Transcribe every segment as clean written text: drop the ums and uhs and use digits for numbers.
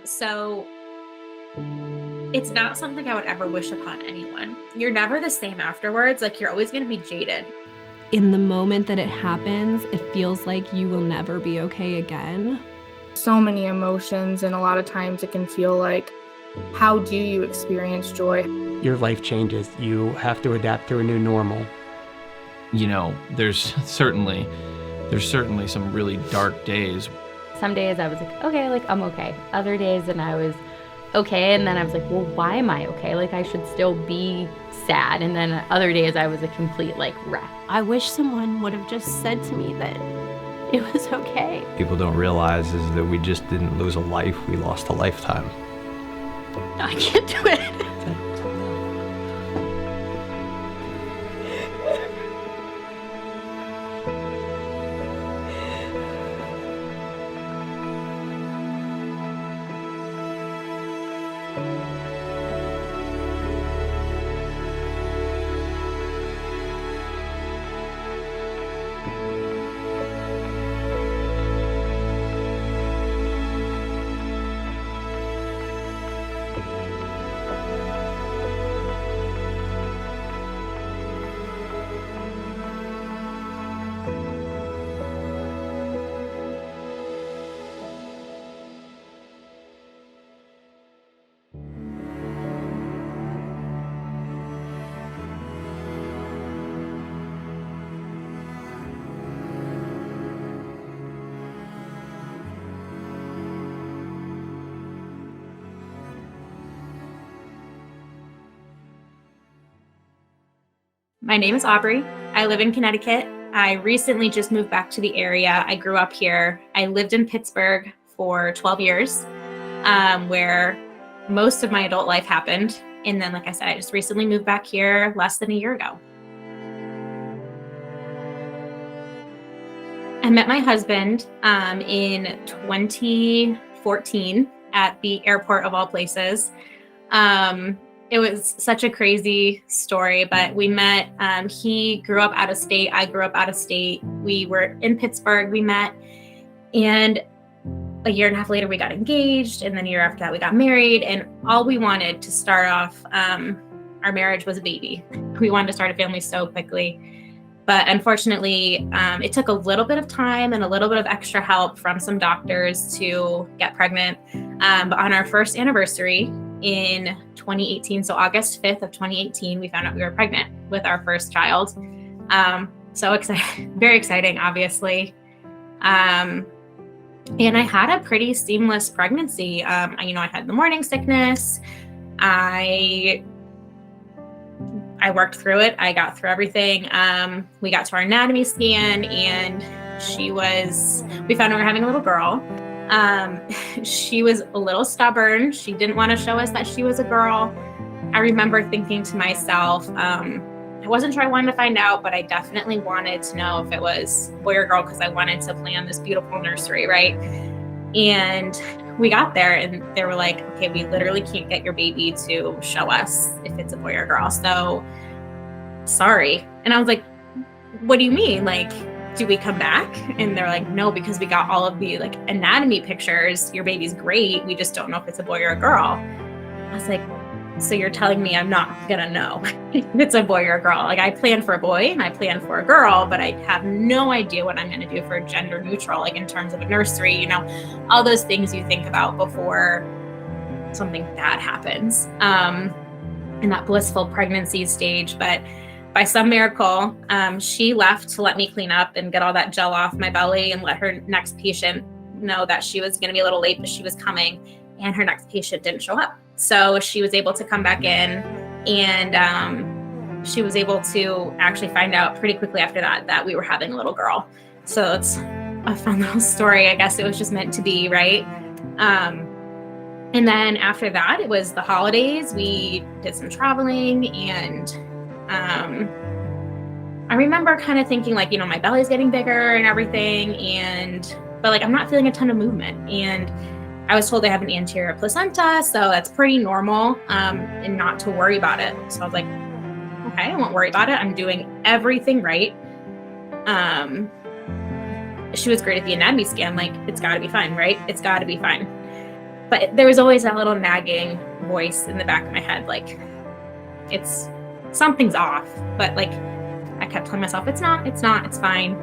So it's not something I would ever wish upon anyone. You're never the same afterwards. Like, you're always going to be jaded. In the moment that it happens, it feels like you will never be okay again. So many emotions, and a lot of times it can feel like, how do you experience joy? Your life changes. You have to adapt to a new normal. You know, there's certainly some really dark days. Some days I was like, okay, like I'm okay. Other days and I was okay, and then I was like, well, why am I okay? Like, I should still be sad. And then other days I was a complete like wreck. I wish someone would have just said to me that it was okay. People don't realize is that we just didn't lose a life, we lost a lifetime. I can't do it. My name is Aubrey. I live in Connecticut. I recently just moved back to the area. I grew up here. I lived in Pittsburgh for 12 years, where most of my adult life happened. And then, like I said, I just recently moved back here less than a year ago. I met my husband in 2014 at the airport of all places. It was such a crazy story, but we met. He grew up out of state. I grew up out of state. We were in Pittsburgh. We met, and a year and a half later, we got engaged. And then a year after that, we got married. And all we wanted to start off our marriage was a baby. We wanted to start a family so quickly. But unfortunately, it took a little bit of time and a little bit of extra help from some doctors to get pregnant. But on our first anniversary in 2018, so August 5th of 2018, we found out we were pregnant with our first child. So exciting, very exciting, obviously. And I had a pretty seamless pregnancy. I had the morning sickness. I worked through it. I got through everything. We got to our anatomy scan, and we found out we were having a little girl. She was a little stubborn. She didn't want to show us that she was a girl. I remember thinking to myself, I wasn't sure I wanted to find out, but I definitely wanted to know if it was boy or girl, because I wanted to plan this beautiful nursery, right? And we got there and they were like, okay, we literally can't get your baby to show us if it's a boy or girl. So sorry. And I was like, what do you mean? Like, do we come back? And they're like, no, because we got all of the anatomy pictures. Your baby's great. We just don't know if it's a boy or a girl. I was like, so you're telling me I'm not gonna know if it's a boy or a girl? Like, I plan for a boy and I plan for a girl, but I have no idea what I'm gonna do for gender neutral, like in terms of a nursery, all those things you think about before something bad happens in that blissful pregnancy stage. But by some miracle, she left to let me clean up and get all that gel off my belly and let her next patient know that she was going to be a little late, but she was coming, and her next patient didn't show up. So she was able to come back in, and she was able to actually find out pretty quickly after that we were having a little girl. So it's a fun little story. I guess it was just meant to be, right? And then after that, it was the holidays. We did some traveling, and I remember kind of thinking my belly's getting bigger and everything, but I'm not feeling a ton of movement. And I was told I have an anterior placenta, so that's pretty normal, and not to worry about it. So I was like, okay, I won't worry about it. I'm doing everything right. She was great at the anatomy scan. It's gotta be fine, right? It's gotta be fine. But there was always that little nagging voice in the back of my head, like, something's off. But like, I kept telling myself, it's not, it's fine.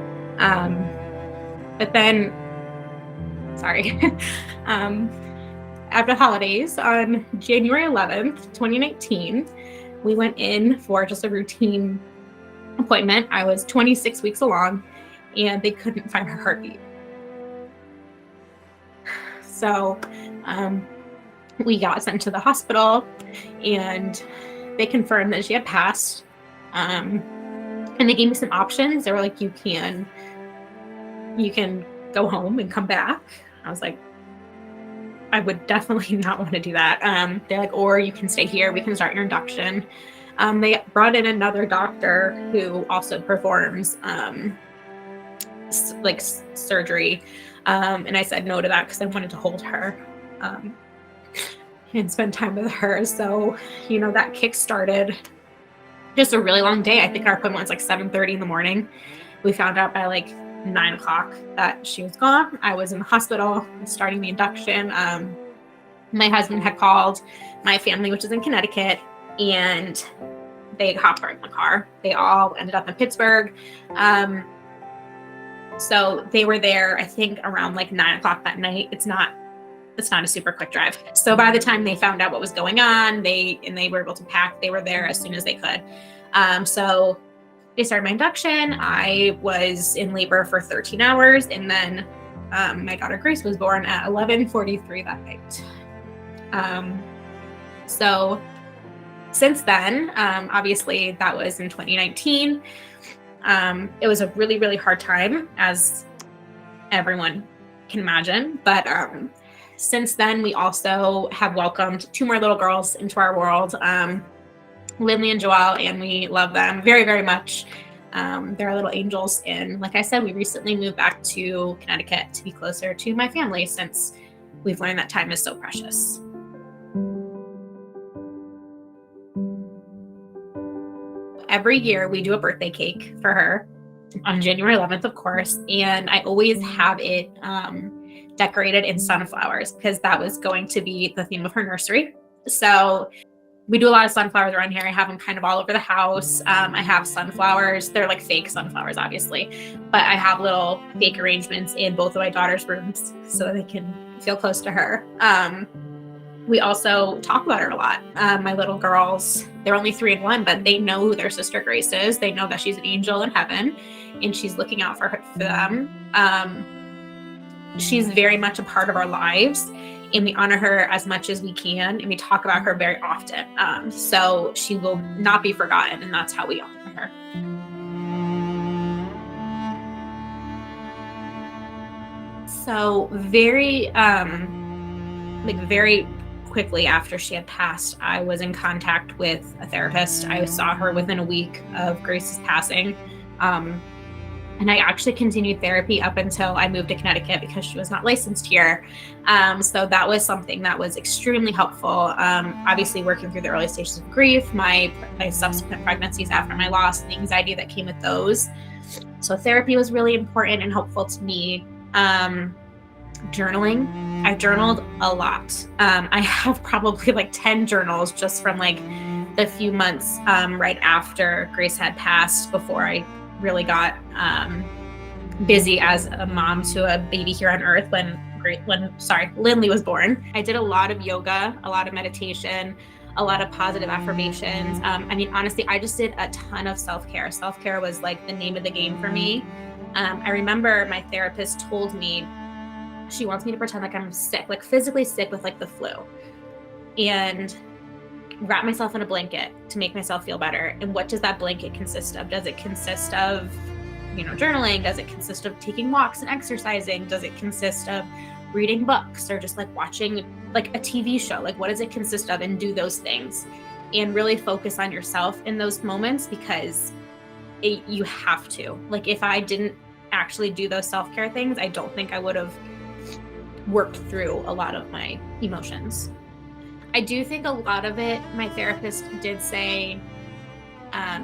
But then, after holidays on January 11th, 2019, we went in for just a routine appointment. I was 26 weeks along, and they couldn't find her heartbeat. So we got sent to the hospital, and they confirmed that she had passed. And they gave me some options. They were like, you can go home and come back. I was like, I would definitely not want to do that. They're like, or you can stay here. We can start your induction. They brought in another doctor who also performs surgery. And I said no to that because I wanted to hold her and spend time with her. So, that kick-started just a really long day. I think our appointment was like 7:30 in the morning. We found out by like 9 o'clock that she was gone. I was in the hospital starting the induction. My husband had called my family, which is in Connecticut, and they hopped right in the car. They all ended up in Pittsburgh. So they were there, I think, around like 9 o'clock that night. It's not a super quick drive. So by the time they found out what was going on, they were able to pack. They were there as soon as they could. So they started my induction. I was in labor for 13 hours, and then my daughter Grace was born at 11:43 that night. So since then, obviously that was in 2019. It was a really, really hard time, as everyone can imagine. But since then, we also have welcomed 2 more little girls into our world, Lindley and Joelle, and we love them very, very much. They're our little angels. And like I said, we recently moved back to Connecticut to be closer to my family, since we've learned that time is so precious. Every year we do a birthday cake for her on January 11th, of course, and I always have it decorated in sunflowers because that was going to be the theme of her nursery. So we do a lot of sunflowers around here. I have them kind of all over the house. I have sunflowers. They're like fake sunflowers, obviously, but I have little fake arrangements in both of my daughter's rooms so that they can feel close to her. We also talk about her a lot. My little girls, they're only 3 and 1, but they know who their sister Grace is. They know that she's an angel in heaven, and she's looking out for them. She's very much a part of our lives, and we honor her as much as we can, and we talk about her very often. So she will not be forgotten, and that's how we honor her. So very quickly after she had passed, I was in contact with a therapist. I saw her within a week of Grace's passing. And I actually continued therapy up until I moved to Connecticut because she was not licensed here. So that was something that was extremely helpful. Obviously working through the early stages of grief, my subsequent pregnancies after my loss, and the anxiety that came with those. So therapy was really important and helpful to me. Journaling. I journaled a lot. I have probably like 10 journals just from like the few months right after Grace had passed, before I really got busy as a mom to a baby here on earth when Lindley was born. I did a lot of yoga, a lot of meditation, a lot of positive affirmations. Honestly, I just did a ton of self-care. Self-care was like the name of the game for me. I remember my therapist told me she wants me to pretend like I'm sick, like physically sick with like the flu, and wrap myself in a blanket to make myself feel better. And what does that blanket consist of? Does it consist of, journaling? Does it consist of taking walks and exercising? Does it consist of reading books or just like watching like a TV show? Like, what does it consist of? And do those things and really focus on yourself in those moments, because you have to. Like, if I didn't actually do those self-care things, I don't think I would have worked through a lot of my emotions. I do think a lot of it, my therapist did say,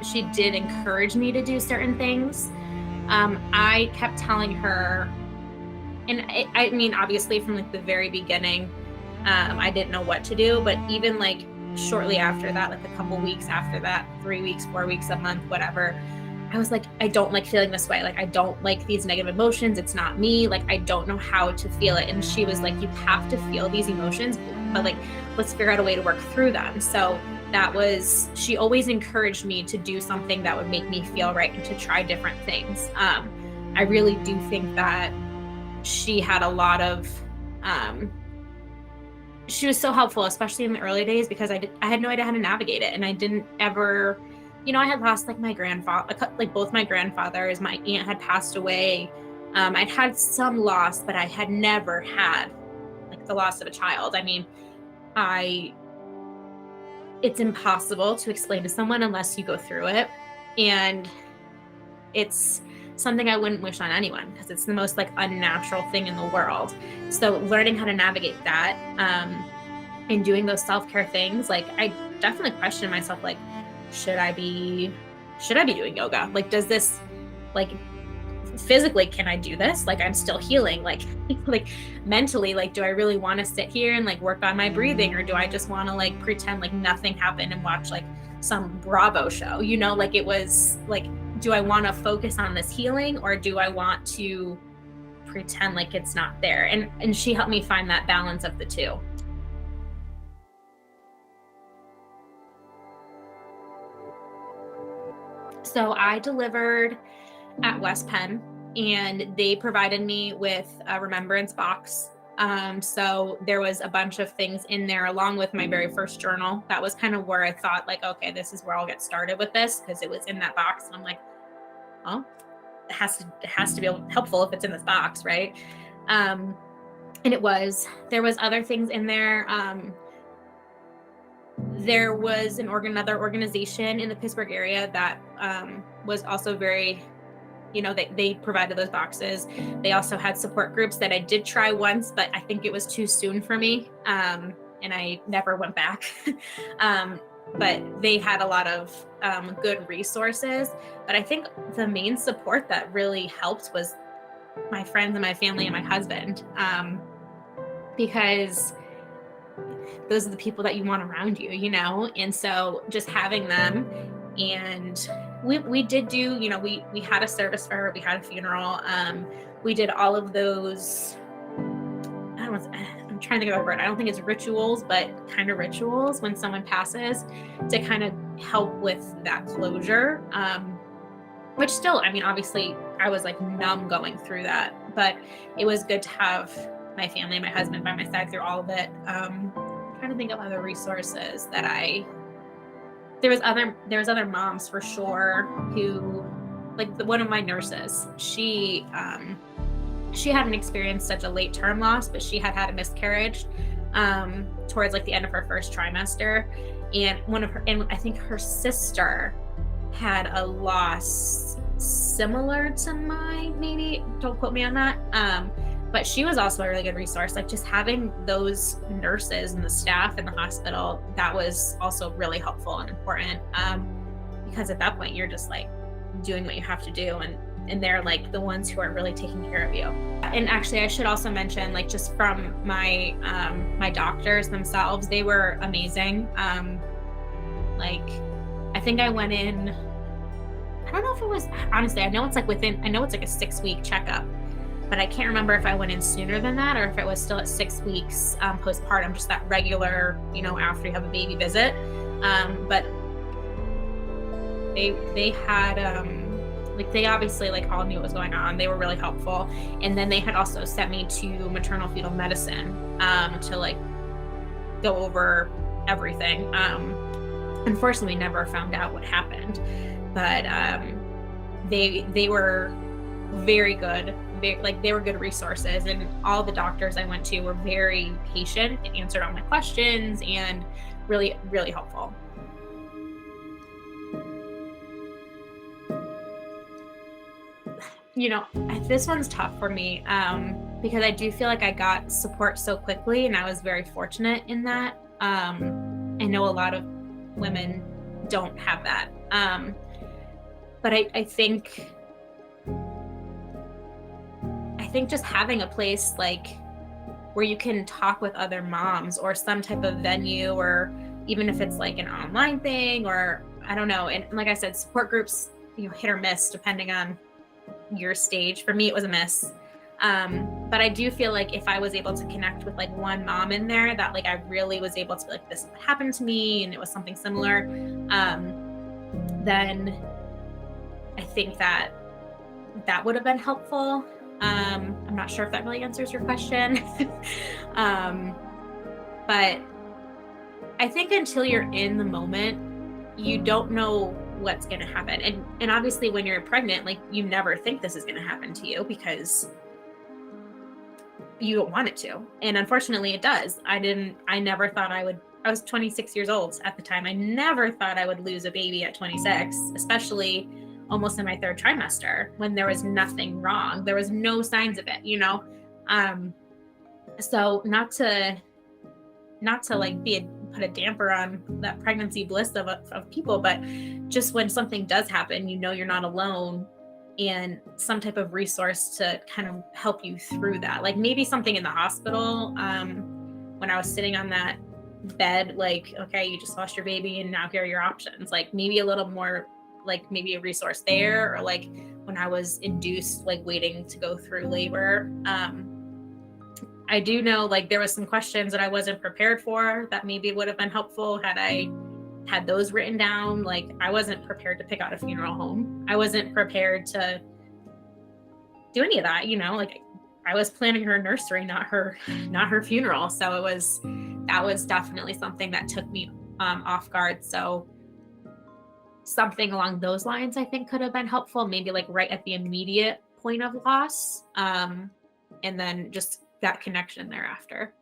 she did encourage me to do certain things. I kept telling her, and obviously from like the very beginning, I didn't know what to do, but even like shortly after that, like a couple weeks after that, 3 weeks, 4 weeks, a month, whatever, I was like, I don't like feeling this way. Like, I don't like these negative emotions. It's not me. Like, I don't know how to feel it. And she was like, you have to feel these emotions, but like, let's figure out a way to work through them. So she always encouraged me to do something that would make me feel right and to try different things. I really do think that she had a lot of, she was so helpful, especially in the early days, because I had no idea how to navigate it. And I didn't ever, I had lost like my grandfather, like both my grandfathers. My aunt had passed away. I'd had some loss, but I had never had like the loss of a child. I mean, it's impossible to explain to someone unless you go through it. And it's something I wouldn't wish on anyone, because it's the most like unnatural thing in the world. So learning how to navigate that, and doing those self-care things, like I definitely questioned myself, like, should I be doing yoga? Like, does this, like, physically, can I do this? Like, I'm still healing. Like mentally, like, do I really want to sit here and like work on my breathing, or do I just want to like pretend like nothing happened and watch like some Bravo show? Like, it was like, do I want to focus on this healing, or do I want to pretend like it's not there? And she helped me find that balance of the two. So I delivered at West Penn, and they provided me with a remembrance box. So there was a bunch of things in there along with my very first journal. That was kind of where I thought, like, okay, this is where I'll get started with this, because it was in that box. And I'm like, oh, it has to be helpful if it's in this box, right? And it was. There was other things in there. There was another organization in the Pittsburgh area that was also very, they provided those boxes. They also had support groups that I did try once, but I think it was too soon for me, and I never went back. But they had a lot of good resources. But I think the main support that really helped was my friends and my family and my husband, because those are the people that you want around you, and so just having them. And we did do, we had a service for her, we had a funeral, we did all of those, I'm trying to think of a word, I don't think it's rituals, but kind of rituals when someone passes, to kind of help with that closure, which still, I mean, obviously I was like numb going through that, but it was good to have my family and my husband by my side through all of it. I'm trying to think of other resources that there was other moms for sure who, like one of my nurses, she hadn't experienced such a late term loss, but she had a miscarriage towards like the end of her first trimester, and I think her sister had a loss similar to mine, maybe, don't quote me on that, but she was also a really good resource. Like, just having those nurses and the staff in the hospital, that was also really helpful and important, because at that point you're just like doing what you have to do, and they're like the ones who are really taking care of you. And actually, I should also mention, like, just from my my doctors themselves, they were amazing. Like, I think I went in, I don't know if it was, honestly, I know it's like a 6-week checkup, but I can't remember if I went in sooner than that or if it was still at 6 weeks postpartum, just that regular, after you have a baby visit. But they had, like, they obviously like all knew what was going on. They were really helpful. And then they had also sent me to maternal fetal medicine to like go over everything. Unfortunately, we never found out what happened, but they were very good. They were good resources, and all the doctors I went to were very patient and answered all my questions, and really, really helpful. This one's tough for me, because I do feel like I got support so quickly, and I was very fortunate in that. I know a lot of women don't have that, but I think just having a place like where you can talk with other moms, or some type of venue, or even if it's like an online thing, or I don't know. And like I said, support groups, hit or miss depending on your stage. For me, it was a miss. But I do feel like if I was able to connect with like one mom in there that like I really was able to be like, this happened to me and it was something similar, then I think that would have been helpful. I'm not sure if that really answers your question. But I think until you're in the moment, you don't know what's going to happen. And obviously when you're pregnant, like you never think this is going to happen to you because you don't want it to. And unfortunately it does. I never thought I was 26 years old at the time. I never thought I would lose a baby at 26, especially almost in my third trimester when there was nothing wrong. There was no signs of it, So not to like put a damper on that pregnancy bliss of people, but just when something does happen, you're not alone, and some type of resource to kind of help you through that. Like maybe something in the hospital, when I was sitting on that bed, like, okay, you just lost your baby and now here are your options. Like maybe a little more, like maybe a resource there, or like when I was induced, like waiting to go through labor. I do know like there was some questions that I wasn't prepared for that maybe would have been helpful had I had those written down. Like I wasn't prepared to pick out a funeral home. I wasn't prepared to do any of that, like I was planning her nursery, not her funeral. So that was definitely something that took me off guard. So something along those lines I think could have been helpful, maybe like right at the immediate point of loss, and then just that connection thereafter.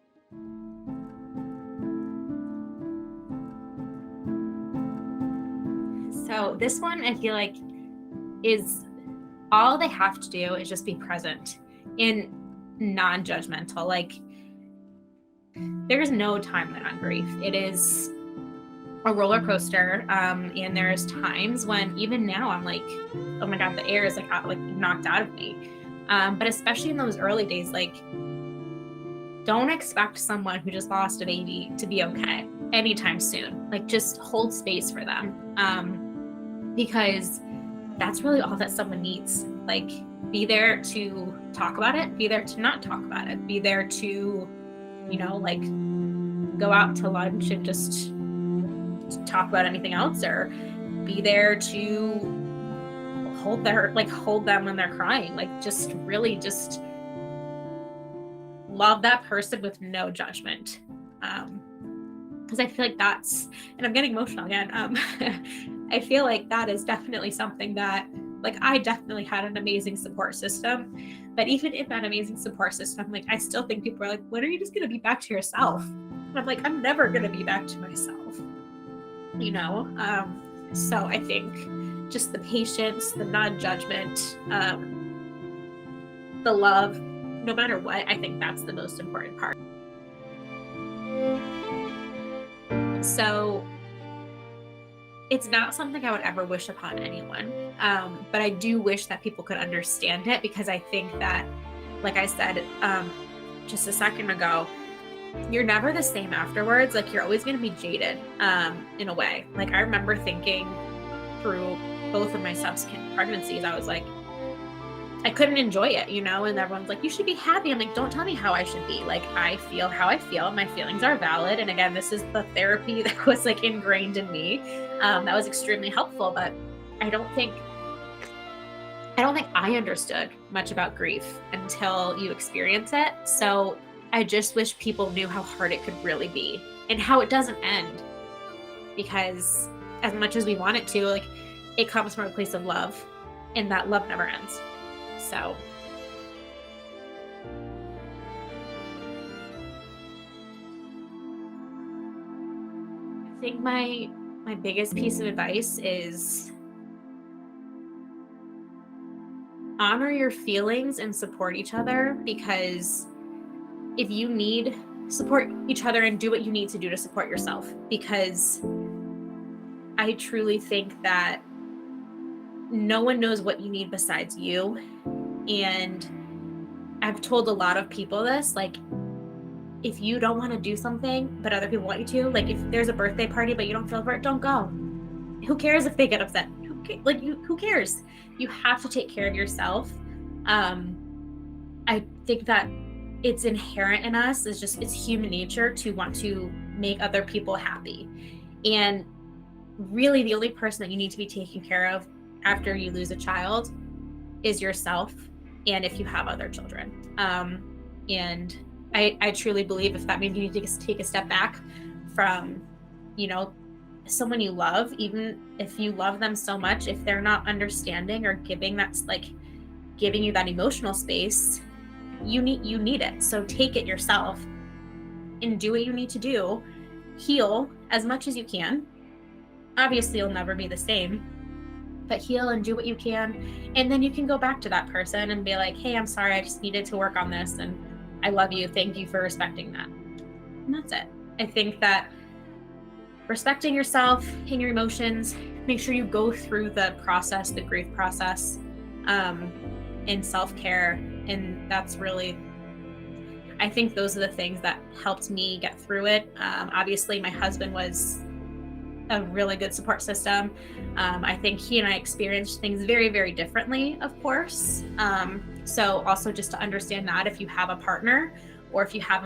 So this one I feel like is all they have to do is just be present and non-judgmental. Like there's no time limit on grief. It is a roller coaster, and there's times when even now I'm like, oh my god, the air is like knocked out of me, but especially in those early days, like don't expect someone who just lost a baby to be okay anytime soon. Like just hold space for them, because that's really all that someone needs. Like be there to talk about it, be there to not talk about it, be there to like go out to lunch and just talk about anything else, or be there to hold them when they're crying. Like just really just love that person with no judgment, because I feel like that's, and I'm getting emotional again, I feel like that is definitely something that like I definitely had an amazing support system, but even in that amazing support system, like I still think people are like, when are you just gonna be back to yourself? And I'm like, I'm never gonna be back to myself, so I think just the patience, the non-judgment, the love, no matter what, I think that's the most important part. So it's not something I would ever wish upon anyone, but I do wish that people could understand it, because I think that, like I said just a second ago, you're never the same afterwards. Like you're always going to be jaded in a way. Like I remember thinking through both of my subsequent pregnancies, I was like, I couldn't enjoy it, and everyone's like, you should be happy. I'm like, don't tell me how I should be. Like I feel how I feel. My feelings are valid. And again, this is the therapy that was like ingrained in me. That was extremely helpful, but I don't think I understood much about grief until you experience it. So I just wish people knew how hard it could really be and how it doesn't end, because as much as we want it to, like it comes from a place of love, and that love never ends. So I think my biggest piece of advice is honor your feelings and support each other, because if you need, support each other and do what you need to do to support yourself, because I truly think that no one knows what you need besides you. And I've told a lot of people this, like if you don't want to do something, but other people want you to, like if there's a birthday party, but you don't feel for it, don't go. Who cares if they get upset? Who cares? You have to take care of yourself. I think that it's inherent in us, it's human nature to want to make other people happy. And really the only person that you need to be taking care of after you lose a child is yourself, and if you have other children. And I truly believe if that means you need to take a step back from, someone you love, even if you love them so much, if they're not understanding or giving you that emotional space, you need it. So take it yourself and do what you need to do. Heal as much as you can. Obviously, you'll never be the same, but heal and do what you can. And then you can go back to that person and be like, hey, I'm sorry, I just needed to work on this. And I love you. Thank you for respecting that. And that's it. I think that respecting yourself and your emotions, make sure you go through the process, the grief process, in self-care. And that's really, I think those are the things that helped me get through it. Obviously, my husband was a really good support system. I think he and I experienced things very, very differently, of course. So also just to understand that if you have a partner or if you have